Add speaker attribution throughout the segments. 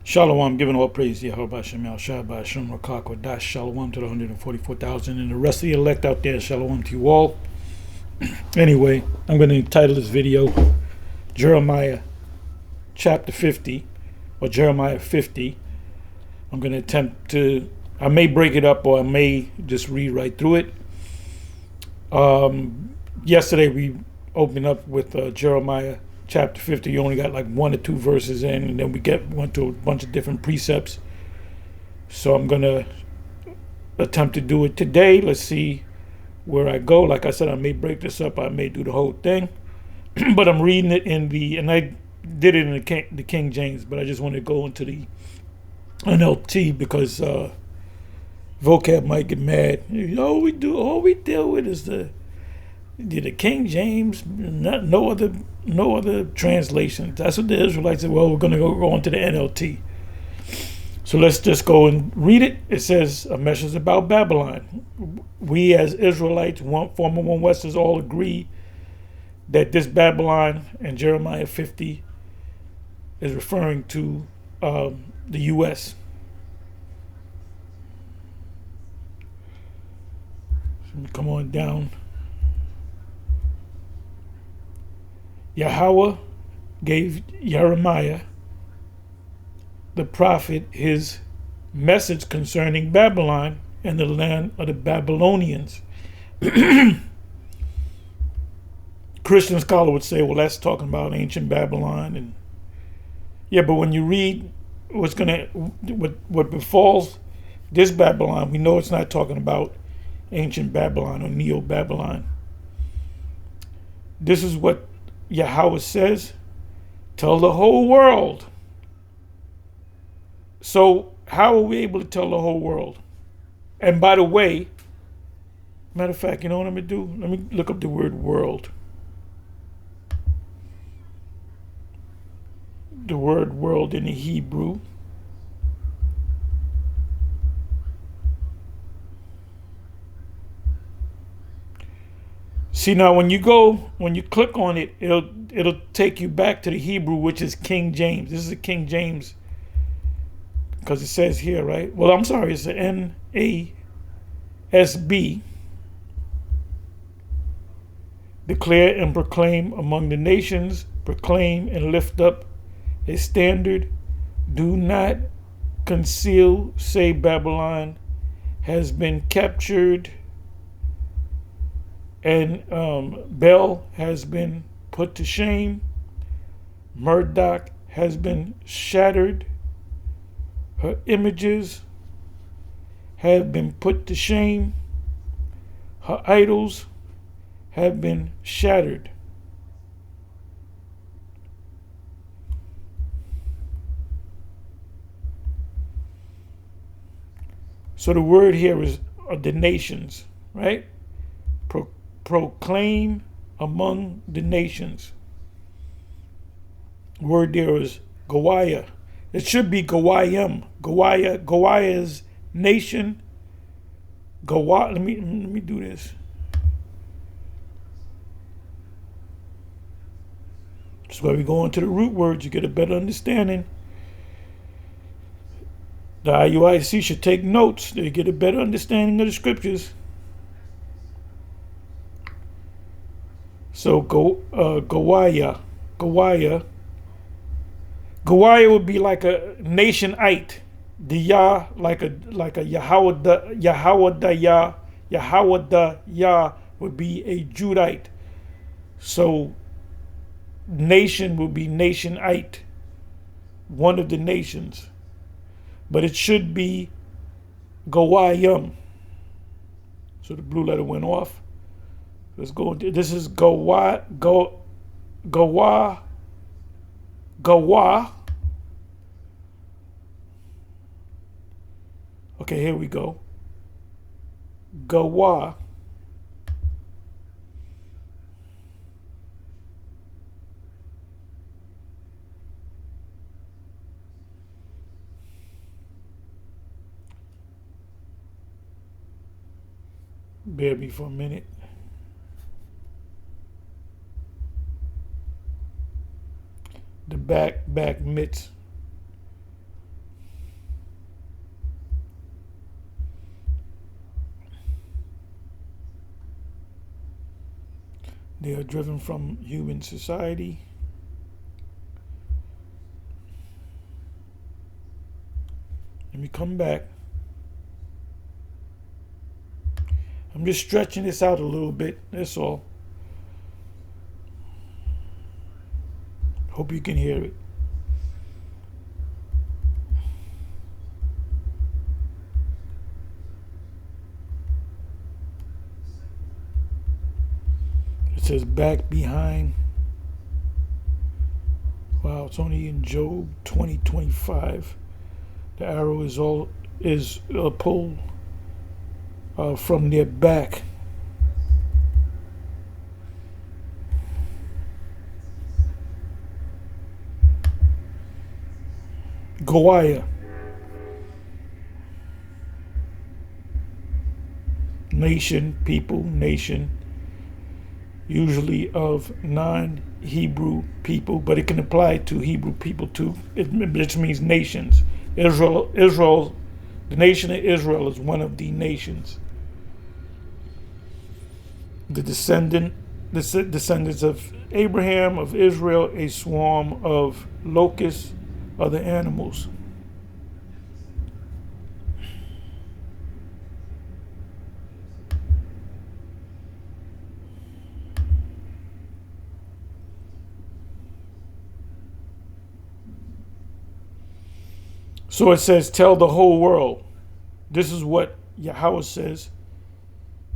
Speaker 1: Shalom, giving all praise to Yahweh Shem Yahweh Shabbat Shem Rakak Dash. Shalom to the 144,000 and the rest of the elect out there. Shalom to you all. Anyway, I'm going to entitle this video Jeremiah chapter 50 or Jeremiah 50. I'm going to attempt to, I may break it up or I may just read right through it. Yesterday we opened up with Jeremiah chapter 50. You only got like one or two verses in, and then went to a bunch of different precepts. So I'm gonna attempt to do it today. Let's see where I go. Like I said, I may break this up. I may do the whole thing, but I'm reading it and I did it in the King James, but I just want to go into the NLT because vocab might get mad. All we deal with is the King James, no other translation. That's what the Israelites said. Well, we're going to go on to the NLT. So let's just go and read it. It says a message about Babylon. We as Israelites, former One Westers, all agree that this Babylon in Jeremiah 50 is referring to the U.S. So come on down. Yahweh gave Jeremiah the prophet his message concerning Babylon and the land of the Babylonians. Christian scholar would say, well, that's talking about ancient Babylon. And yeah, but when you read what befalls this Babylon, we know it's not talking about ancient Babylon or Neo-Babylon. This is what Yahweh says, tell the whole world. So how are we able to tell the whole world? And by the way, matter of fact, you know what I'm going to do? Let me look up the word world. The word world in the Hebrew. See, now when you click on it, it'll take you back to the Hebrew, which is King James. This is a King James because it says here, right? Well, I'm sorry, it's the NASB. Declare and proclaim among the nations, proclaim and lift up a standard. Do not conceal, say Babylon has been captured and Bel has been put to shame. Murdoch has been shattered. Her images have been put to shame. Her idols have been shattered. So the word here is the nations, right? Proclaim among the nations. Word there is Gawaya. It should be Gawayim. Gawaya is nation. Gawa. Let me do this. That's why we go into the root words. You get a better understanding. The IUIC should take notes. They get a better understanding of the scriptures. So Gawaya would be like a nationite. The Yah like a Yahweh Yah would be a Judite. So nation would be nationite, one of the nations. But it should be Gawayim. So the blue letter went off. Let's go. This is Gawa. Okay, here we go. Gawa. Bear me for a minute. The back mitts. They are driven from human society. Let me come back. I'm just stretching this out a little bit, that's all. Hope you can hear it. It says back behind. Wow, it's only in Job 20:25. The arrow is pulled from their back. Goliath. Nation, people, nation. Usually of non-Hebrew people, but it can apply to Hebrew people too. It just means nations. Israel, the nation of Israel is one of the nations. The descendants of Abraham, of Israel, a swarm of locusts, other animals. So it says, tell the whole world. This is what Yahweh says.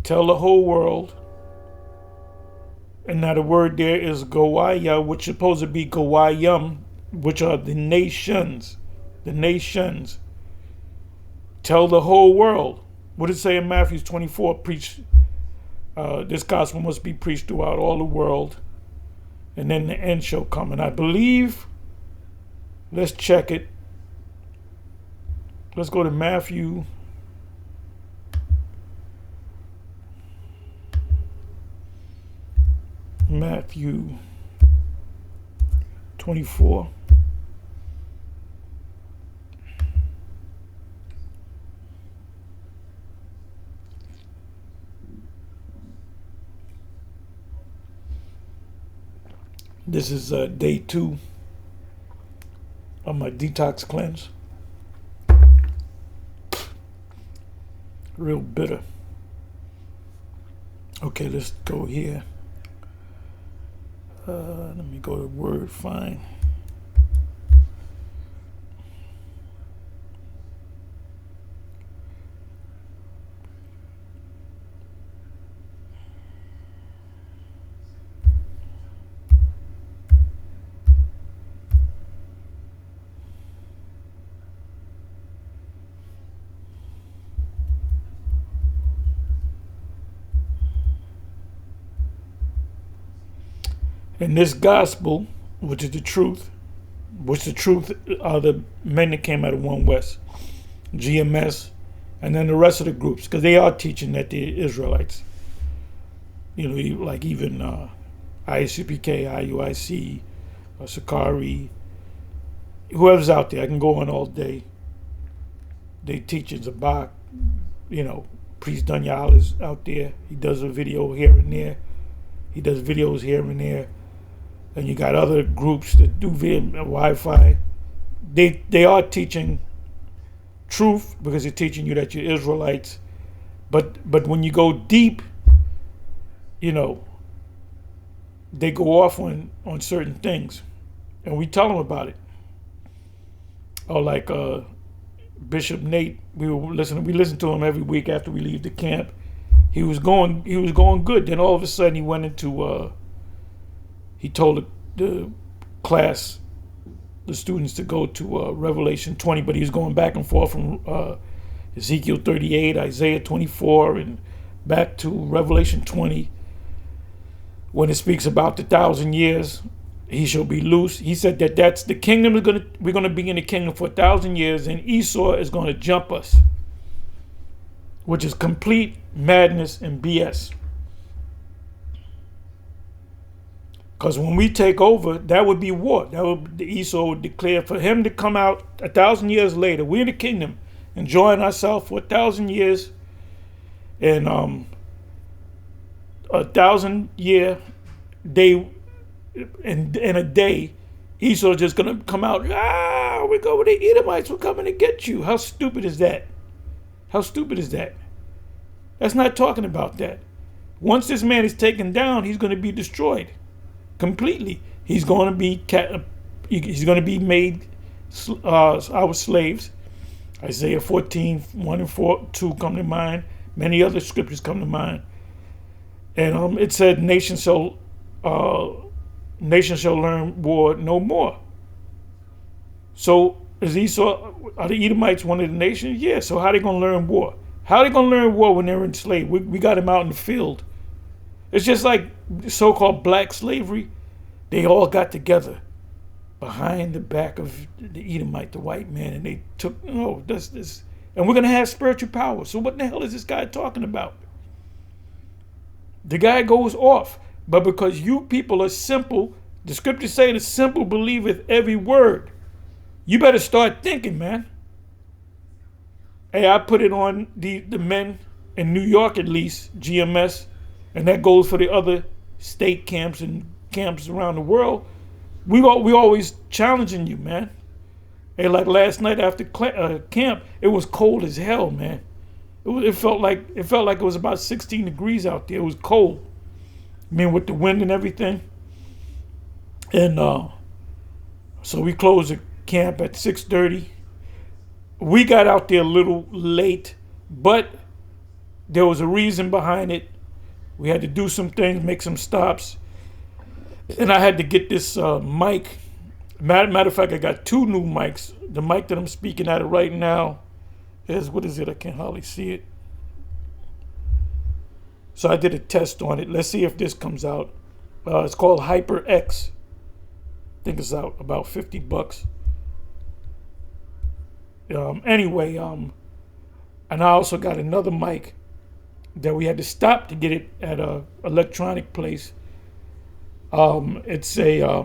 Speaker 1: Tell the whole world. And now the word there is Goaya, which is supposed to be Goayim, which are the nations. The nations. Tell the whole world. What does it say in Matthew 24? Preach. This gospel must be preached throughout all the world. And then the end shall come. And I believe, let's check it. Let's go to Matthew. Matthew 24. This is day 2 of my detox cleanse. Real bitter. Okay, let's go here. Let me go to Word Find. And this gospel, which is the truth, are the men that came out of One West, GMS, and then the rest of the groups, because they are teaching that they're Israelites. You know, like even ISUPK, IUIC, Sakari, whoever's out there, I can go on all day. They teaching Zabak, you know, Priest Dunyal is out there. He does a video here and there. He does videos here and there. And you got other groups that do Wi-Fi. They are teaching truth because they're teaching you that you're Israelites. But when you go deep, you know, they go off on certain things. And we tell them about it. Or like Bishop Nate, we listen to him every week after we leave the camp. He was going good. Then all of a sudden he went into he told the class, the students, to go to Revelation 20, but he was going back and forth from Ezekiel 38, Isaiah 24, and back to Revelation 20. When it speaks about the 1,000 years, he shall be loose. He said that's the kingdom. We're gonna be in the kingdom for 1,000 years, and Esau is gonna jump us, which is complete madness and BS. Because when we take over, that would be war. The Esau would declare for him to come out 1,000 years later. We're in the kingdom, enjoying ourselves for 1,000 years, and 1,000 year they in a day, Esau's just gonna come out. We go with the Edomites. We're coming to get you. How stupid is that? How stupid is that? That's not talking about that. Once this man is taken down, he's going to be destroyed completely. He's going to be made our slaves. Isaiah 14, 1 and 4, 2 come to mind. Many other scriptures come to mind. And it said, nation shall learn war no more. So is Esau, are the Edomites one of the nations? Yeah, so how are they going to learn war? How are they going to learn war when they're enslaved? We got them out in the field. It's just like so-called black slavery. They all got together behind the back of the Edomite, the white man, and they took, this. And we're going to have spiritual power. So what the hell is this guy talking about? The guy goes off. But because you people are simple, the scriptures say the simple believeth every word. You better start thinking, man. Hey, I put it on the men in New York, at least, GMS, and that goes for the other state camps and camps around the world. We always challenging you, man. Hey, like last night after camp, it was cold as hell, man. It felt like it was about 16 degrees out there. It was cold. I mean, with the wind and everything. And so we closed the camp at 6:30. We got out there a little late, but there was a reason behind it. We had to do some things, make some stops. And I had to get this mic. Matter of fact, I got 2 new mics. The mic that I'm speaking at right now is, what is it? I can't hardly see it. So I did a test on it. Let's see if this comes out. It's called HyperX. I think it's out about $50. Anyway, and I also got another mic that we had to stop to get it at a electronic place. It's a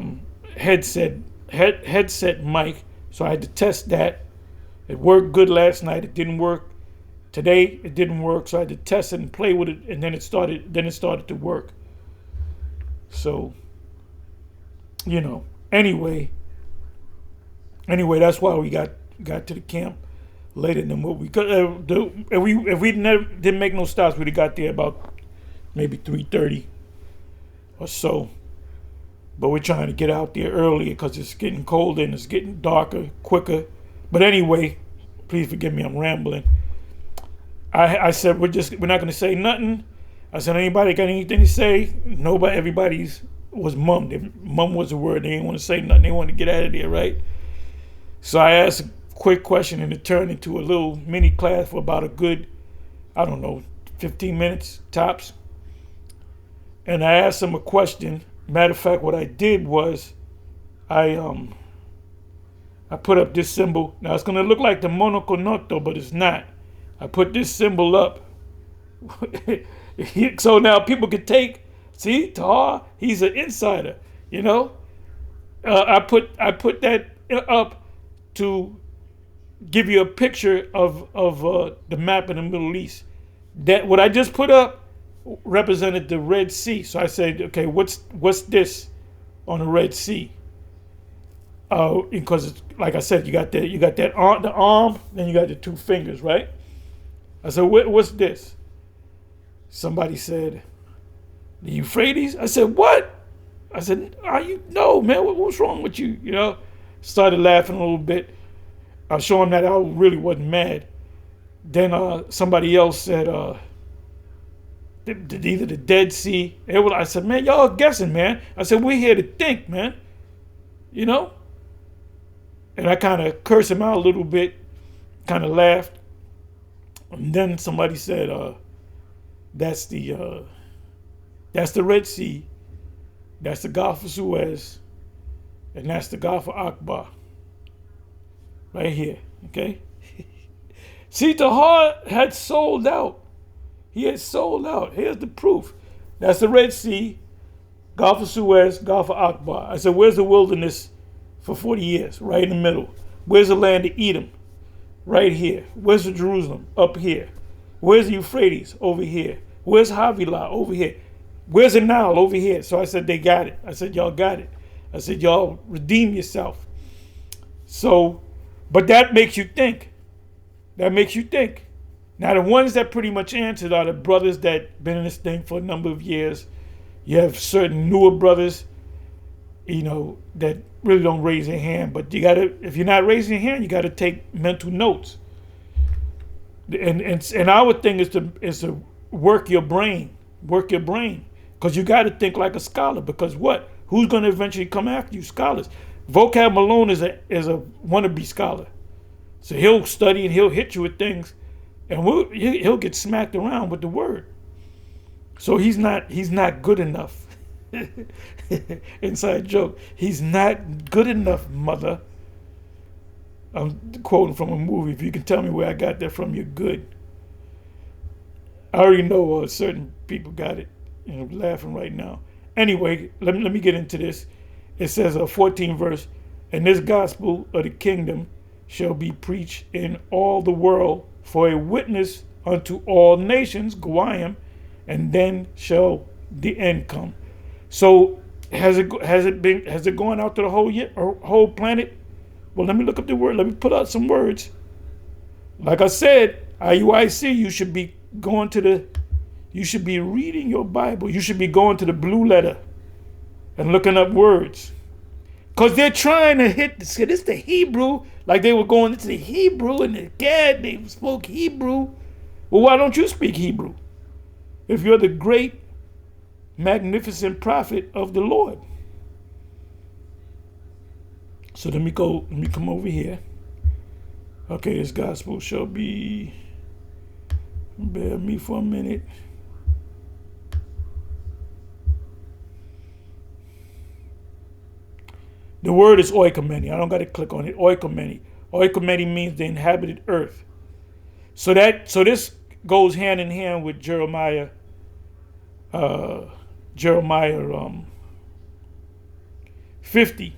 Speaker 1: headset mic, so I had to test that. It worked good last night. It didn't work today. It didn't work, so I had to test it and play with it, and then it started to work. So, anyway, that's why we got to the camp later than what we could. If we didn't make no stops, we'd have got there about maybe 3:30 or so. But we're trying to get out there earlier because it's getting colder and it's getting darker, quicker. But anyway, please forgive me, I'm rambling. I said we're not going to say nothing. I said, anybody got anything to say? Nobody. Everybody's was mum. Mum was the word. They didn't want to say nothing. They wanted to get out of there, right? So I asked a quick question, and it turned into a little mini class for about a good, 15 minutes tops. And I asked them a question. Matter of fact, what I did was I put up this symbol. Now it's going to look like the monoconoto, but it's not. I put this symbol up. So now people can take, see, Tahar, he's an insider, I put that up to give you a picture of the map in the Middle East. That what I just put up represented the Red Sea. So I said, okay, what's this on the Red Sea? Because it's, like I said, you got that arm, the arm, then you got the 2 fingers, right? I said, what's this? Somebody said, the Euphrates. I said, what? I said, no, man, what's wrong with you? Started laughing a little bit. I showed him that I really wasn't mad. Then somebody else said, either the Dead Sea. I said, man, y'all guessing, man. I said, we're here to think, man. And I kind of cursed him out a little bit, kind of laughed. And then somebody said, that's the Red Sea, that's the Gulf of Suez, and that's the Gulf of Akbar. Right here, okay? See, Tahar had sold out. He had sold out. Here's the proof. That's the Red Sea, Gulf of Suez, Gulf of Akbar. I said, where's the wilderness for 40 years? Right in the middle. Where's the land of Edom? Right here. Where's the Jerusalem? Up here. Where's the Euphrates? Over here. Where's Havilah? Over here. Where's the Nile? Over here. So I said, they got it. I said, y'all got it. I said, y'all redeem yourself. So, but that makes you think. That makes you think. Now, the ones that pretty much answered are the brothers that been in this thing for a number of years. You have certain newer brothers, that really don't raise their hand. But you gotta, if you're not raising your hand, you gotta take mental notes. And our thing is to work your brain, because you got to think like a scholar. Because what? Who's going to eventually come after you? Scholars. Vocab Malone is a wannabe scholar, so he'll study and he'll hit you with things, and he'll get smacked around with the word. So he's not good enough. Inside joke. He's not good enough, mother. I'm quoting from a movie. If you can tell me where I got that from, you're good. I already know certain people got it. Laughing right now. Anyway, let me get into this. It says, 14th verse, and this gospel of the kingdom shall be preached in all the world for a witness unto all nations, Goyim, and then shall the end come. So has it gone out to the whole planet? Well, let me look up the word. Let me put out some words. Like I said, IUIC, you should be reading your Bible. You should be going to the blue letter and looking up words. Because they're trying to hit this the Hebrew, like they were going into the Hebrew, and they spoke Hebrew. Well, why don't you speak Hebrew? If you're the great, magnificent prophet of the Lord. So let me come over here. Okay, this gospel shall be, bear me for a minute. The word is oikomeni. I don't got to click on it. Oikomeni. Oikomeni means the inhabited earth. So this goes hand in hand with Jeremiah 50.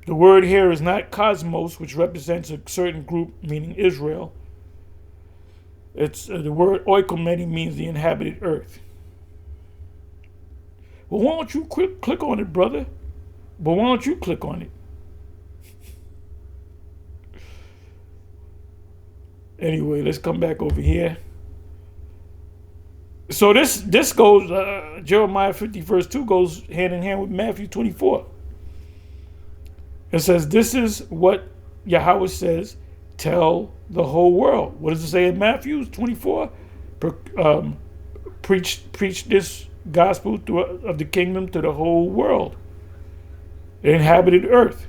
Speaker 1: The word here is not cosmos, which represents a certain group, meaning Israel. It's the word oikomeni means the inhabited earth. Well, why don't you click on it, brother? But why don't you click on it? Anyway, let's come back over here. So this goes, Jeremiah 50 verse 2 goes hand in hand with Matthew 24. It says, this is what Yahweh says, tell the whole world. What does it say in Matthew 24? Preach this gospel of the kingdom to the whole world, the inhabited earth.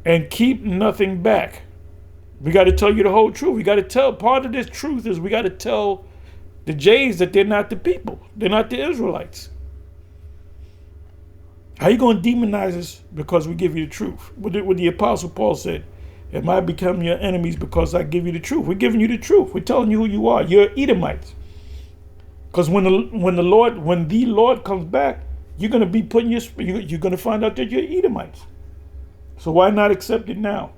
Speaker 1: And keep nothing back. We got to tell you the whole truth. We got to tell, part of this truth is we got to tell the Jays that they're not the people. They're not the Israelites. How you going to demonize us because we give you the truth? What the Apostle Paul said, am I become your enemies because I give you the truth? We're giving you the truth. We're telling you who you are. You're Edomites. Because when the Lord comes back, you're going to be you're going to find out that you're Edomites. So why not accept it now?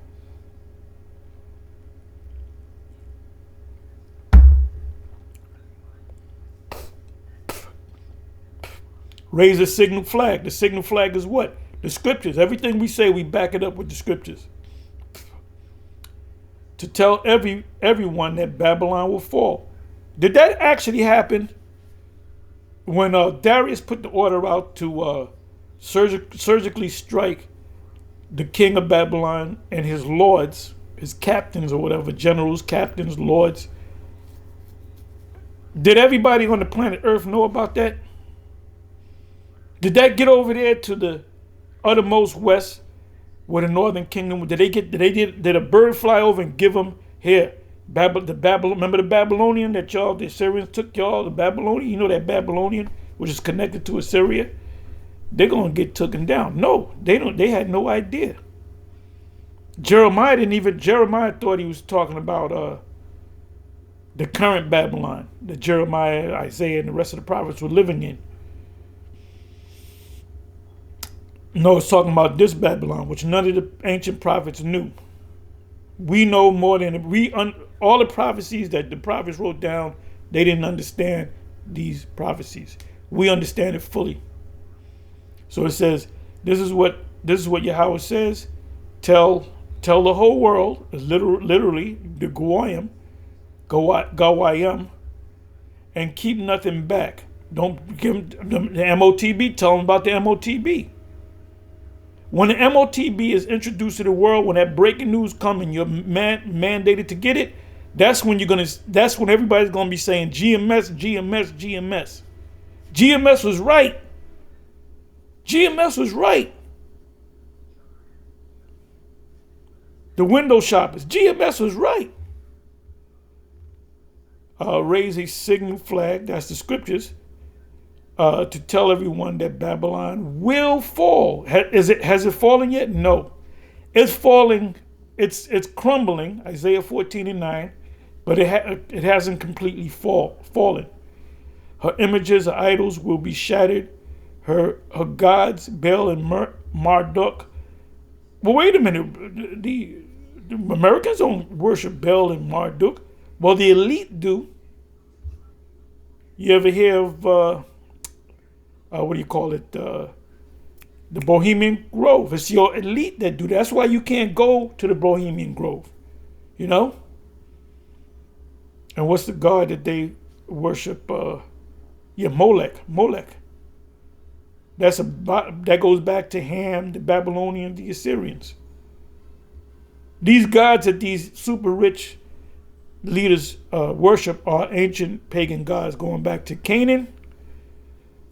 Speaker 1: Raise a signal flag. The signal flag is what? The scriptures. Everything we say, we back it up with the scriptures. To tell everyone that Babylon will fall. Did that actually happen when Darius put the order out to surgically strike the king of Babylon and his lords, his captains or whatever, generals, captains, lords? Did everybody on the planet Earth know about that? Did that get over there to the uttermost west, where the northern kingdom? Did a bird fly over and give them here? Remember the Babylonian that the Assyrians took y'all? The Babylonian, you know that Babylonian, which is connected to Assyria. They're gonna get taken down. No, they don't. They had no idea. Jeremiah thought he was talking about the current Babylon that Jeremiah, Isaiah, and the rest of the prophets were living in. No, it's talking about this Babylon, which none of the ancient prophets knew. We know more than all the prophecies that the prophets wrote down, they didn't understand these prophecies. We understand it fully. So it says, this is what Yahweh says. Tell the whole world, literally the Goyim, Gawayim, and keep nothing back. Don't give them the MOTB. Tell them about the MOTB. When the MOTB is introduced to the world, when that breaking news comes and you're mandated to get it, that's when everybody's gonna be saying GMS, GMS, GMS. GMS was right. GMS was right. The window shoppers, GMS was right. Raise a signal flag, that's the scriptures, to tell everyone that Babylon will fall. Has it fallen yet? No. It's falling, it's crumbling, Isaiah 14:9, but it hasn't completely fallen. Her images, her idols will be shattered. Her gods, Baal and Marduk. Well, wait a minute. The Americans don't worship Baal and Marduk. Well, the elite do. You ever hear of, what do you call it? The Bohemian Grove. It's your elite that do that. That's why you can't go to the Bohemian Grove. You know? And what's the god that they worship? Molech. That goes back to Ham, the Babylonians, the Assyrians. These gods that these super rich leaders worship are ancient pagan gods, going back to Canaan,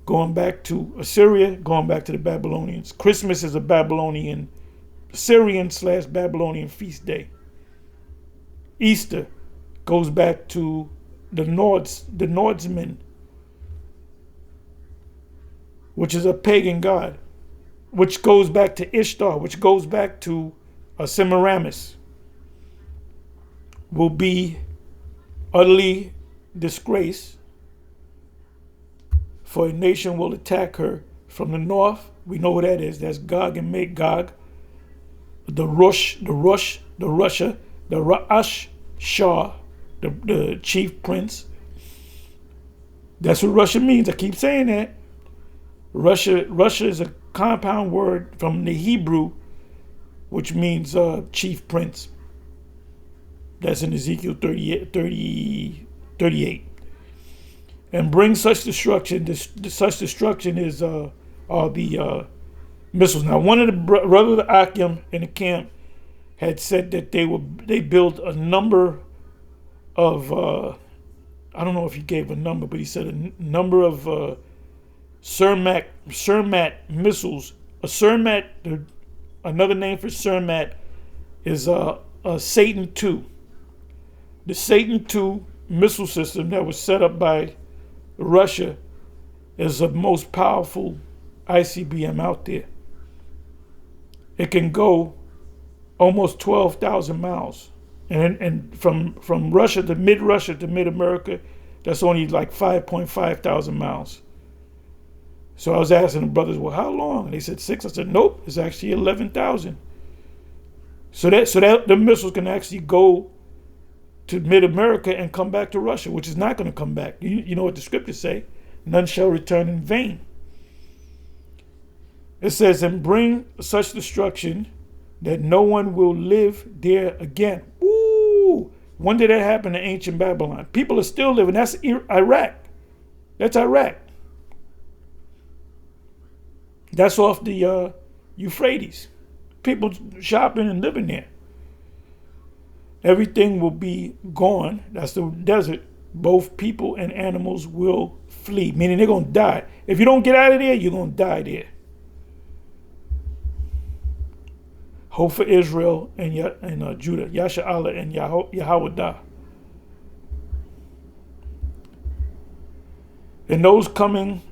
Speaker 1: going back to Assyria, going back to the Babylonians. Christmas is a Syrian/Babylonian feast day. Easter goes back to the Nordsmen, which is a pagan god, which goes back to Ishtar, which goes back to Semiramis, will be utterly disgraced, for a nation will attack her from the north. We know what that is. That's Gog and Magog, the Russia, the Ra'ash Shah, the chief prince. That's what Russia means. I keep saying that. Russia is a compound word from the Hebrew, which means chief prince. That's in Ezekiel 38. And bring such destruction. Such destruction is are the missiles. Now, one of the brothers of Akim in the camp had said that they built a number of I don't know if he gave a number, but he said a number of Cermat missiles. A Cermat, another name for Cermat is a Satan II. The Satan II missile system that was set up by Russia is the most powerful ICBM out there. It can go almost 12,000 miles. And from Russia to mid-America, that's only like 5.5 thousand miles. So I was asking the brothers, well, how long? And they said 6. I said, nope, it's actually 11,000. So that the missiles can actually go to mid-America and come back to Russia, which is not going to come back. You know what the scriptures say? None shall return in vain. It says, and bring such destruction that no one will live there again. Ooh! When did that happen in ancient Babylon? People are still living. That's Iraq. That's Iraq. That's off the Euphrates. People shopping and living there. Everything will be gone. That's the desert. Both people and animals will flee, meaning they're going to die. If you don't get out of there, you're going to die there. Hope for Israel and Judah, Yasha'Allah and Yahwadah. In those coming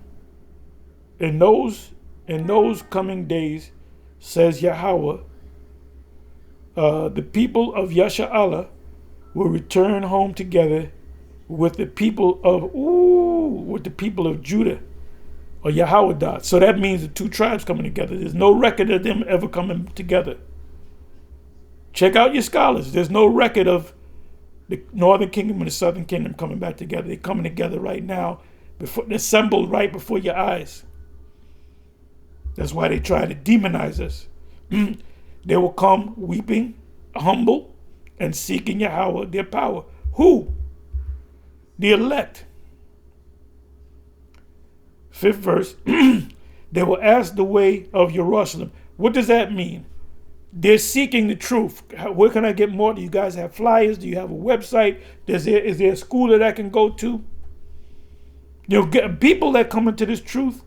Speaker 1: days, says Yahweh, the people of Yasha'Allah will return home together with the people of Judah, or Yahwadah. So that means the two tribes coming together. There's no record of them ever coming together. Check out your scholars. There's no record of The northern kingdom and the southern kingdom coming back together. They're coming together right now, assembled right before your eyes. That's why they try to demonize us. They will come weeping, humble, and seeking Yahweh, their power. Who? The elect. 5th verse. They will ask the way of Jerusalem. What does that mean? They're seeking the truth. Where can I get more? Do you guys have flyers? Do you have a website? Is there a school that I can go to? People that come into this truth,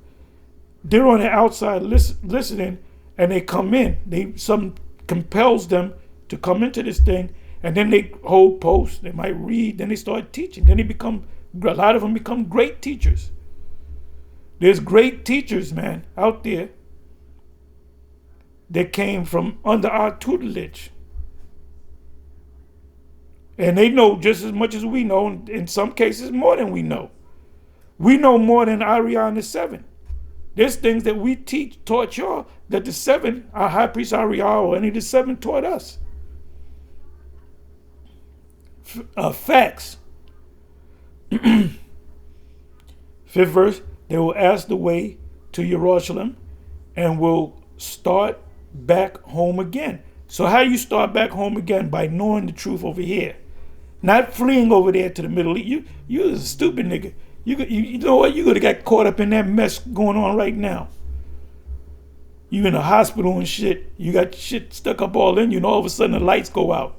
Speaker 1: they're on the outside listening, and they come in. Some compels them to come into this thing, and then they hold posts. They might read. Then they start teaching. Then a lot of them become great teachers. There's great teachers, man, out there that came from under our tutelage. And they know just as much as we know, in some cases more than we know. We know more than Arian the 7. There's things that we taught y'all that the 7, our high priest Ariel or any of the 7 taught us. Facts. 5th verse, they will ask the way to Jerusalem and will start back home again. So how you start back home again? By knowing the truth over here. Not fleeing over there to the Middle East. You a stupid nigga. You know what? You could have got caught up in that mess going on right now. You in a hospital and shit. You got shit stuck up all in you, and all of a sudden the lights go out.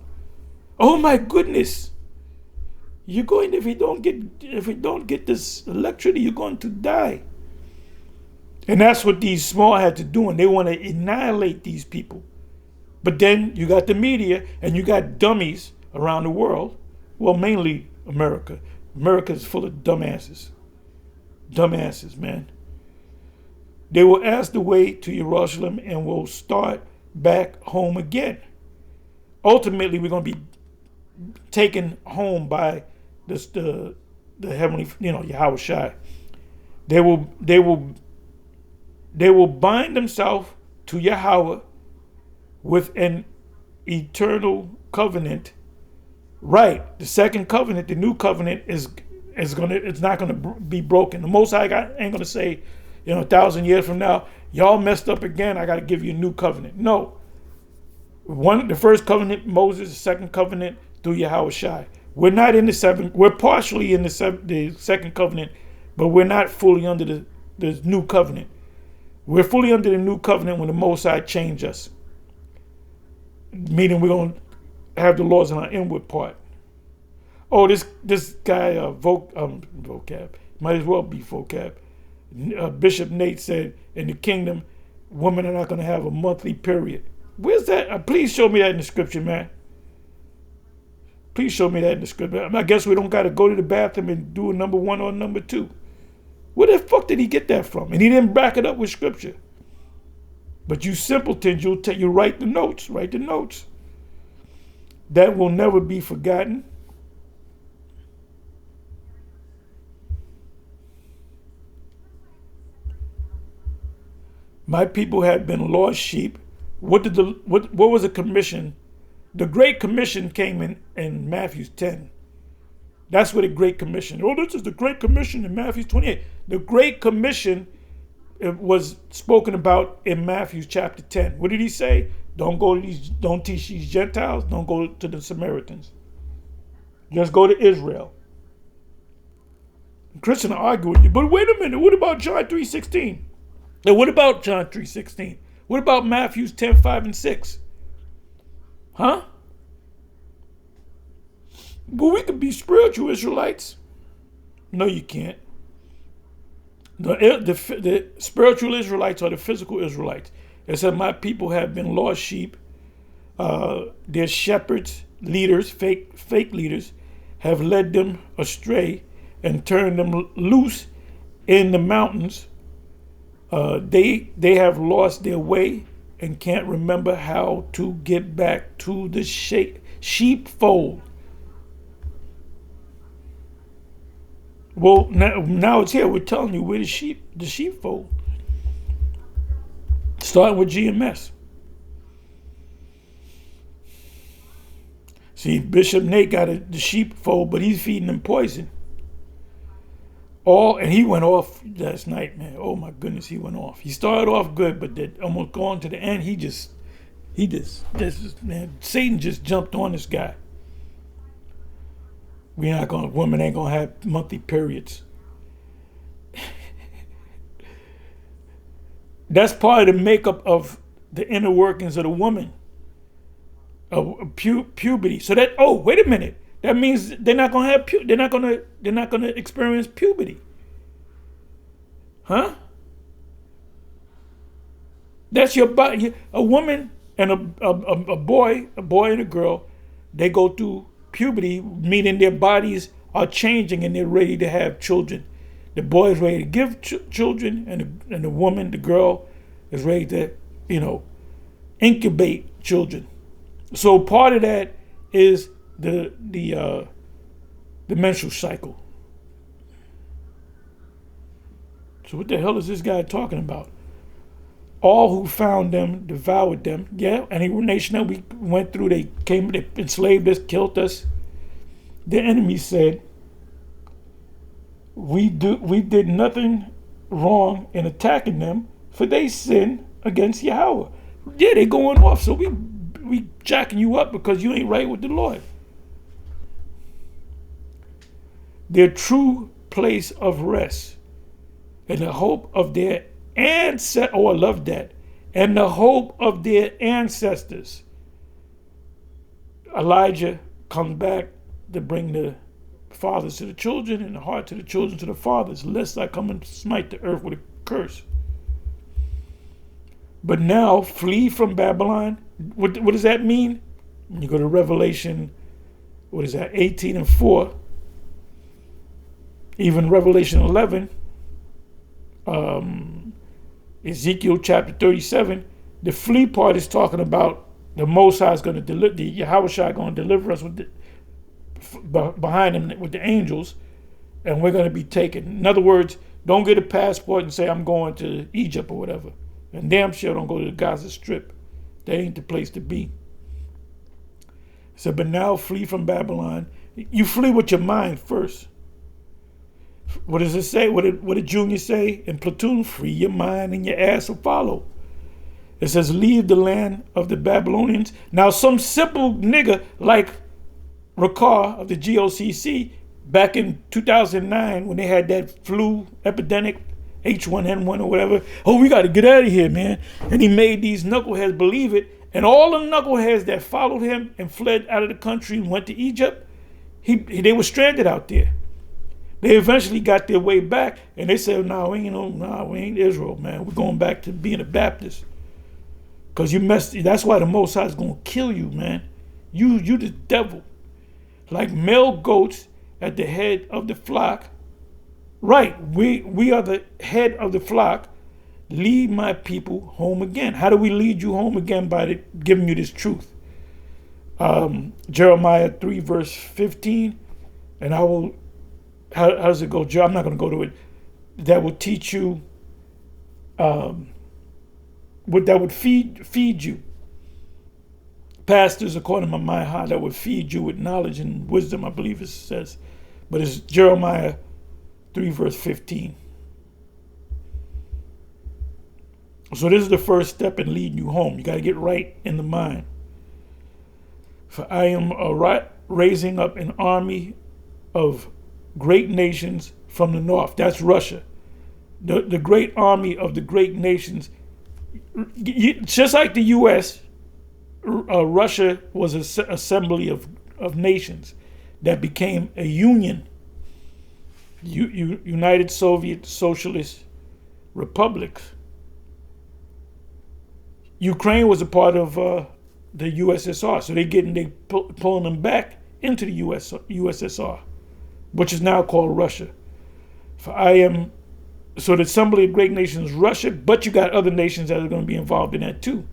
Speaker 1: Oh my goodness. You're going, if you don't get this electricity, you're going to die. And that's what these small hats are doing. They want to annihilate these people. But then you got the media and you got dummies around the world. Well, mainly America. America is full of dumbasses. Dumbasses, man. They will ask the way to Jerusalem and will start back home again. Ultimately, we're going to be taken home by the heavenly, Yahweh Shai. They will bind themselves to Yahweh with an eternal covenant. Right, the second covenant, the new covenant it's not gonna be broken. The Most High ain't gonna say, 1,000 years from now, y'all messed up again. I got to give you a new covenant. No, the first covenant, Moses. The second covenant through Yahweh Shai. We're not in the 7. We're partially in the second covenant, but we're not fully under the new covenant. We're fully under the new covenant when the Most High changed us. Meaning we're going to have the laws in our inward part. Oh, this guy, vocab, might as well be vocab. Bishop Nate said, in the kingdom, women are not going to have a monthly period. Where's that? Please show me that in the scripture, man. Please show me that in the scripture. I guess we don't got to go to the bathroom and do a number 1 or number 2. Where the fuck did he get that from? And he didn't back it up with scripture. But you simpletons, you write the notes. Write the notes. That will never be forgotten. My people had been lost sheep. What was the commission? The Great Commission came in Matthew 10. That's where the Great Commission. Oh, this is the Great Commission in Matthew 28. The Great Commission was spoken about in Matthew chapter 10. What did he say? Don't teach these Gentiles. Don't go to the Samaritans. Just go to Israel. Christians argue with you, but wait a minute. What about John 3:16? And what about John 3:16? What about Matthew 10:5 and 6? Huh? But we could be spiritual Israelites. No, you can't. The spiritual Israelites are the physical Israelites. It said, my people have been lost sheep. Their shepherds, leaders, fake leaders, have led them astray and turned them loose in the mountains. They have lost their way and can't remember how to get back to the sheepfold. Well, now it's here. We're telling you where the sheepfold. Starting with GMS. See, Bishop Nate got the sheepfold, but he's feeding them poison. And he went off last night, man. Oh my goodness, he went off. He started off good, but then almost going to the end, he just, man, Satan just jumped on this guy. Women ain't gonna have monthly periods. That's part of the makeup of the inner workings of the woman, of puberty. So that, oh, wait a minute. That means they're not gonna experience puberty. Huh? That's your body. A woman and a boy and a girl, they go through puberty, meaning their bodies are changing and they're ready to have children. The boy is ready to give children, and the woman, the girl, is ready to, incubate children. So part of that is the menstrual cycle. So what the hell is this guy talking about? All who found them devoured them. Yeah, any nation that we went through, they enslaved us, killed us. The enemy said, we did nothing wrong in attacking them, for they sinned against Yahweh. Yeah, they going off, so we jacking you up because you ain't right with the Lord. Their true place of rest and the hope of their ancestors. Oh, I love that. And the hope of their ancestors. Elijah comes back to bring the fathers to the children and the heart to the children to the fathers, lest I come and smite the earth with a curse. But now flee from Babylon. What does that mean? When you go to Revelation, 18:4, even Revelation 11, Ezekiel chapter 37, the flee part is talking about the Most High is going to deliver, the Yahweh Shai going to deliver us behind him with the angels, and we're going to be taken. In other words, don't get a passport and say I'm going to Egypt or whatever. And damn sure don't go to the Gaza Strip. That ain't the place to be. So, but now flee from Babylon. You flee with your mind first. What does it say? What did Junior say in Platoon? Free your mind and your ass will follow. It says, leave the land of the Babylonians. Now, some simple nigga like Rakar of the GOCC back in 2009 when they had that flu epidemic, H1N1 or whatever. Oh, we got to get out of here, man. And he made these knuckleheads believe it. And all the knuckleheads that followed him and fled out of the country and went to Egypt, they were stranded out there. They eventually got their way back, and they said, we ain't Israel, man. We're going back to being a Baptist. Because you messed, that's why the Most High is going to kill you, man. You the devil. Like male goats at the head of the flock. Right, we are the head of the flock. Lead my people home again. How do we lead you home again? By giving you this truth. Jeremiah 3 verse 15. And I will, how does it go? I'm not going to go to it. That will teach you, that would feed you. Pastors, according to my heart, that would feed you with knowledge and wisdom, I believe it says. But it's Jeremiah 3 verse 15. So this is the first step in leading you home. You got to get right in the mind. For I am raising up an army of great nations from the north. That's Russia. The great army of the great nations. Just like the U.S., Russia was an assembly of nations that became a union. United Soviet Socialist Republics. Ukraine was a part of the USSR, so they pulling them back into the USSR, which is now called Russia. So the Assembly of Great Nations is Russia, but you got other nations that are going to be involved in that too.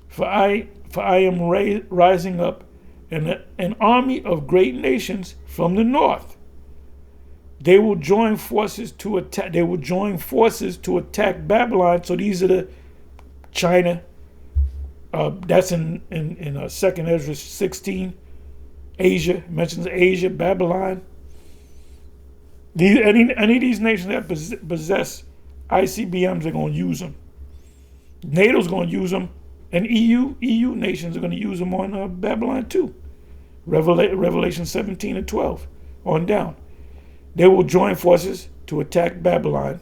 Speaker 1: For I am rising up an army of great nations from the north. They will join forces to attack. Babylon. So these are the China. That's in 2nd Ezra 16. Asia, it mentions Asia, Babylon. Any of these nations that possess ICBMs are going to use them. NATO's going to use them, and EU nations are going to use them on Babylon too. Revelation 17 and 12 on down. They will join forces to attack Babylon,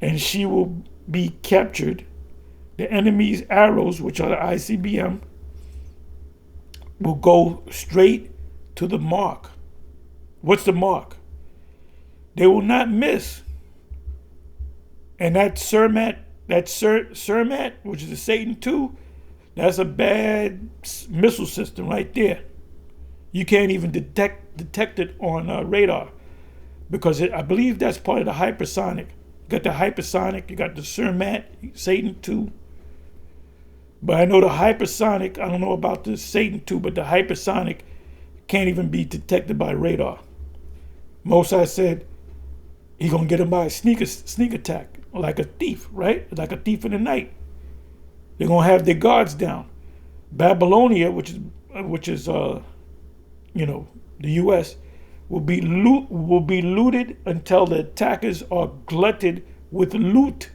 Speaker 1: and she will be captured. The enemy's arrows, which are the ICBM, will go straight to the mark. What's the mark? They will not miss. And that Cermat, which is the Satan II, that's a bad missile system right there. You can't even detect it on radar, because I believe that's part of the hypersonic. You got the hypersonic, you got the Cermat, Satan II. But I know the hypersonic, I don't know about the Satan II, but the hypersonic can't even be detected by radar. Mosai said he's going to get him by a sneak attack, like a thief, right? Like a thief in the night. They're going to have their guards down. Babylonia, which is the U.S., will be looted until the attackers are glutted with loot.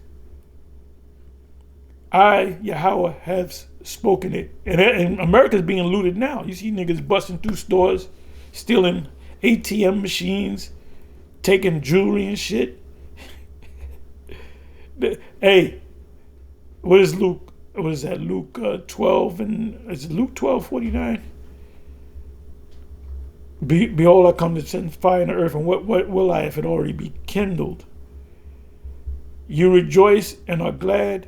Speaker 1: I, Yahweh, have spoken it. And America's being looted now. You see niggas busting through stores, stealing ATM machines, taking jewelry and shit. Hey, what is Luke? What is that? Luke 12 and is it Luke 12:49? Behold, I come to send fire in the earth, and what will I if it already be kindled? You rejoice and are glad,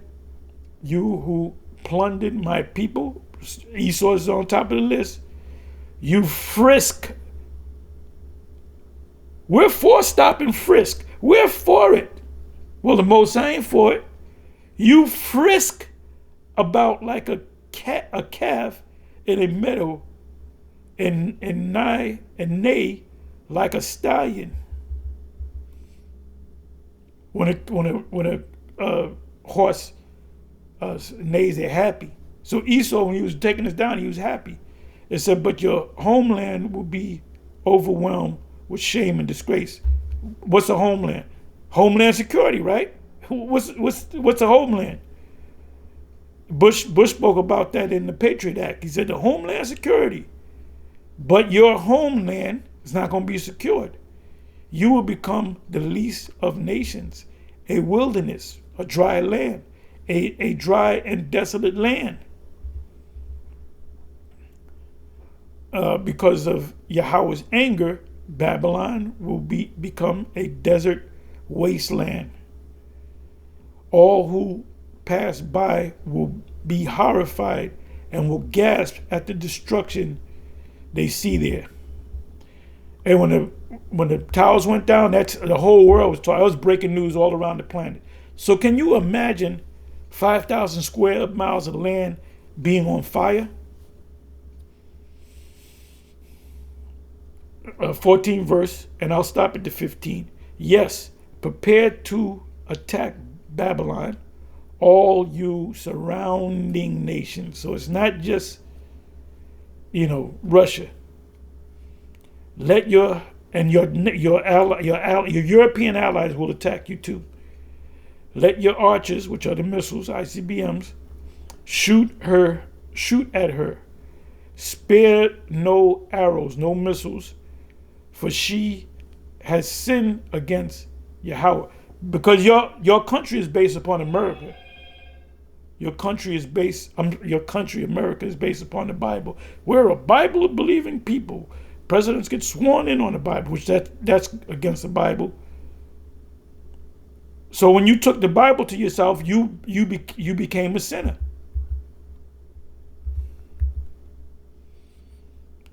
Speaker 1: you who plundered my people. Esau is on top of the list. You frisk. We're for stop and frisk. We're for it. Well, the Most High ain't for it. You frisk about like a calf in a meadow, and neigh like a stallion. When a horse neighs, they're happy. So Esau, when he was taking us down, he was happy. It said, but your homeland will be overwhelmed with shame and disgrace. What's a homeland? Homeland security, right? What's a homeland? Bush spoke about that in the Patriot Act. He said the homeland security. But your homeland is not going to be secured. You will become the least of nations, a wilderness, a dry land, a dry and desolate land. Because of Yahweh's anger, Babylon will become a desert wasteland. All who pass by will be horrified and will gasp at the destruction they see there. And when the towers went down, that's the whole world was talking. It was breaking news all around the planet. So can you imagine 5,000 square miles of land being on fire? 14 verse, and I'll stop at the 15. Yes, prepare to attack Babylon, all you surrounding nations. So it's not just, Russia. Let your European allies will attack you too. Let your archers, which are the missiles, ICBMs, shoot at her. Spare no arrows, no missiles, for she has sinned against Yahweh. Because your country is based upon America. Your country, America, is based upon the Bible. We're a Bible-believing people. Presidents get sworn in on the Bible, which that's against the Bible. So when you took the Bible to yourself, you became a sinner.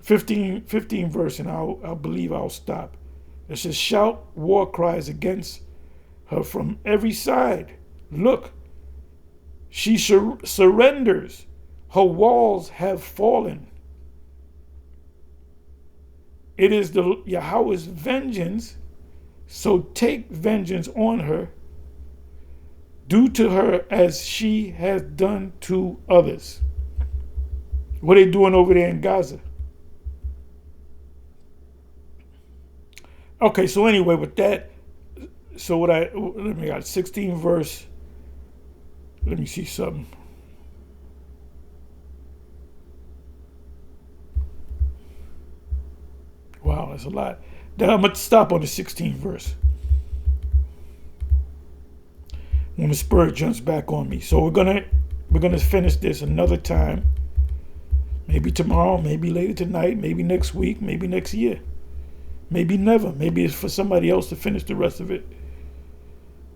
Speaker 1: 15 verse, and I'll believe I'll stop. It says, shout war cries against her from every side. Look, she surrenders. Her walls have fallen. It is the Yahweh's vengeance, so take vengeance on her. Do to her as she has done to others. What are they doing over there in Gaza? Okay, so anyway, with that, so what I let me got 16 verse. Let me see something. Wow, that's a lot. Then I'm gonna stop on the 16th verse when the spirit jumps back on me. So we're gonna finish this another time. Maybe tomorrow, maybe later tonight, maybe next week, maybe next year, maybe never. Maybe it's for somebody else to finish the rest of it.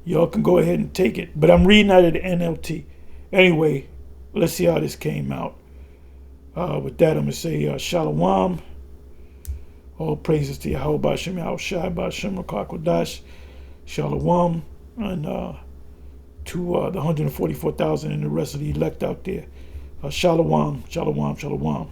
Speaker 1: Y'all can go ahead and take it. But I'm reading out of the NLT. Anyway, let's see how this came out. With that, I'm gonna say Shalom. All praises to Yahweh B'Shem Yahushai B'Shem Rakakwadash. Shalom. And to the 144,000 and the rest of the elect out there. Shalom, shalom, shalom.